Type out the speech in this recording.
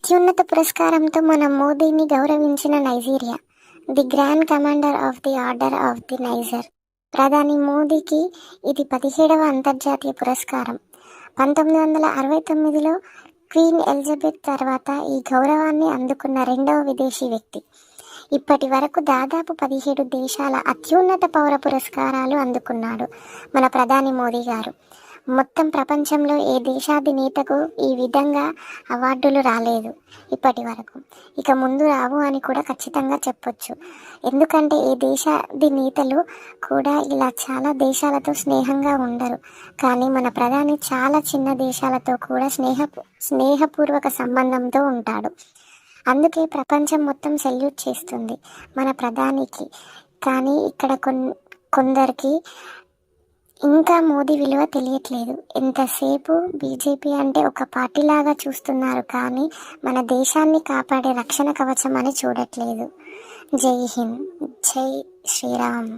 అత్యున్నత పురస్కారంతో మన మోదీని గౌరవించిన Nigeria. The grand commander of the order of the Niger. ప్రధాని మోదీకి ఇది 17వ అంతర్జాతీయ పురస్కారం. 1969లో క్వీన్ ఎలిజబెత్ తర్వాత ఈ గౌరవాన్ని అందుకున్న రెండవ విదేశీ వ్యక్తి. ఇప్పటి వరకు దాదాపు 17 దేశాల అత్యున్నత పౌర పురస్కారాలు అందుకున్నాడు మన ప్రధాని మోదీ గారు. మొత్తం ప్రపంచంలో ఏ దేశాధినేతకు ఈ విధంగా అవార్డులు రాలేదు ఇప్పటి వరకు. ఇక ముందు రావు అని కూడా ఖచ్చితంగా చెప్పొచ్చు. ఎందుకంటే ఏ దేశాధినేతలు కూడా ఇలా చాలా దేశాలతో స్నేహంగా ఉండరు. కానీ మన ప్రధాని చాలా చిన్న దేశాలతో కూడా స్నేహపూర్వక సంబంధంతో ఉంటాడు. అందుకే ప్రపంచం మొత్తం సెల్యూట్ చేస్తుంది మన ప్రధానికి. కానీ ఇక్కడ కొందరికి ఇంకా మోదీ విలువ తెలియట్లేదు. ఎంతసేపు బీజేపీ అంటే ఒక పార్టీలాగా చూస్తున్నారు, కానీ మన దేశాన్ని కాపాడే రక్షణ కవచం అని చూడట్లేదు. జై హింద్, జై శ్రీరామ్.